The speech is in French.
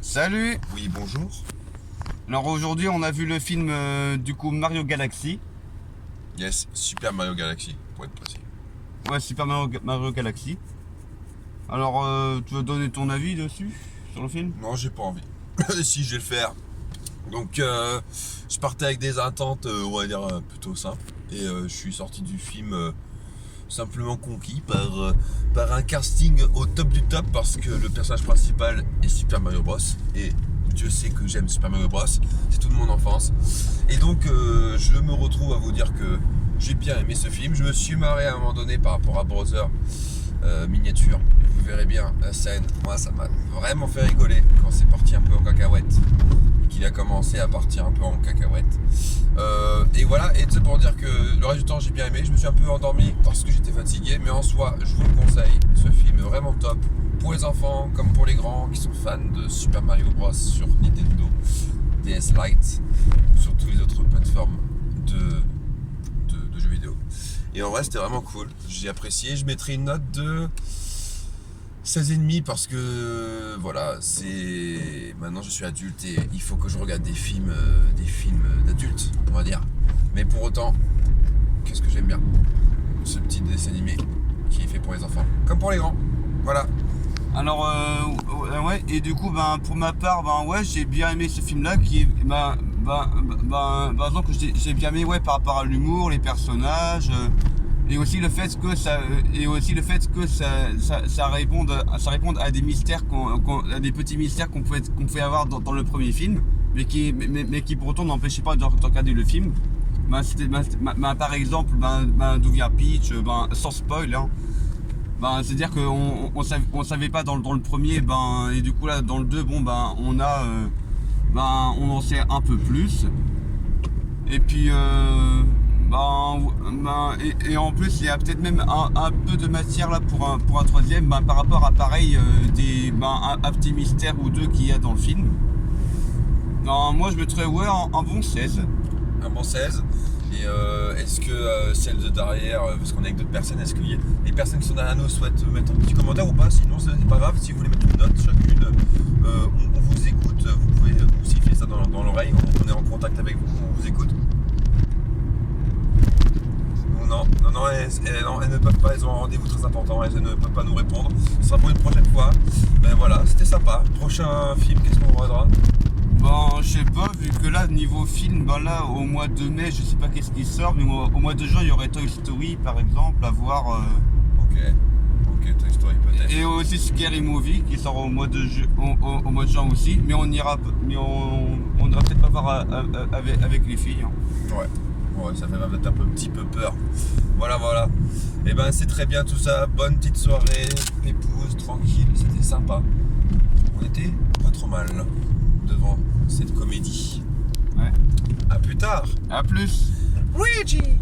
Salut. Oui, bonjour. Alors aujourd'hui on a vu le film du coup Mario Galaxy. Yes, Super Mario Galaxy, pour être précis. Ouais, Super Mario Galaxy. Alors tu veux donner ton avis dessus, sur le film? Non, j'ai pas envie. Si, je vais le faire. Donc, je partais avec des attentes, on va dire, plutôt simples. Et je suis sorti du film simplement conquis par un casting au top du top parce que le personnage principal est Super Mario Bros. Et Dieu sait que j'aime Super Mario Bros. C'est toute mon enfance. Et donc, je me retrouve à vous dire que j'ai bien aimé ce film. Je me suis marré à un moment donné par rapport à Brother miniature. Vous verrez bien la scène. Moi, ça m'a vraiment fait rigoler quand c'est parti un peu en cacahuète. Qu'il a commencé à partir un peu en cacahuète. Et voilà, et c'est pour dire que le reste du temps j'ai bien aimé. Je me suis un peu endormi parce que j'étais fatigué, mais en soi, je vous le conseille. Ce film est vraiment top pour les enfants comme pour les grands qui sont fans de Super Mario Bros sur Nintendo DS Lite ou sur toutes les autres plateformes de jeux vidéo. Et en vrai, c'était vraiment cool. J'ai apprécié. Je mettrai une note de 16,5 parce que voilà, c'est maintenant je suis adulte et il faut que je regarde des films d'adultes, on va dire. Mais pour autant, qu'est-ce que j'aime bien ce petit dessin animé qui est fait pour les enfants, comme pour les grands. Voilà. Alors ouais, et du coup ben pour ma part ouais j'ai bien aimé ce film là qui est donc j'ai bien aimé ouais par rapport à l'humour, les personnages. Et aussi le fait que ça réponde à des mystères à des petits mystères qu'on pouvait avoir dans le premier film, mais qui pour autant n'empêchaient pas de regarder le film. Par exemple d'où vient Peach, sans spoil hein. C'est-à-dire qu'on savait pas dans le premier, et du coup là dans le 2 on en sait un peu plus. Et puis et en plus il y a peut-être même un peu de matière là pour un troisième par rapport à pareil un petit mystère ou deux qu'il y a dans le film. Non, moi je mettrais ouais un bon 16. Un bon 16. Et est-ce que celles de derrière, parce qu'on est avec d'autres personnes, est-ce que les personnes qui sont derrière nous souhaitent mettre un petit commentaire ou pas? Sinon c'est pas grave, si vous voulez mettre une note chacune, on vous écoute, vous pouvez nous siffler ça dans l'oreille, on est en contact avec vous, on vous écoute. Non, elles ne peuvent pas, elles ont un rendez-vous très important, elles ne peuvent pas nous répondre. Ce sera pour une prochaine fois. Ben voilà, c'était sympa. Prochain film, qu'est-ce qu'on regardera? Je sais pas, vu que là niveau film, là au mois de mai je sais pas qu'est-ce qui sort, mais au mois de juin il y aurait Toy Story par exemple à voir. Ok, Toy Story peut-être. Et aussi Scary Movie qui sort au mois de juin aussi, mais on ira peut-être pas voir avec les filles. Hein. Ouais, ça fait peut-être un petit peu peur. Voilà. Et ben c'est très bien tout ça. Bonne petite soirée, épouse, tranquille, c'était sympa. On était pas trop mal devant cette comédie. Ouais. À plus tard. À plus. Luigi.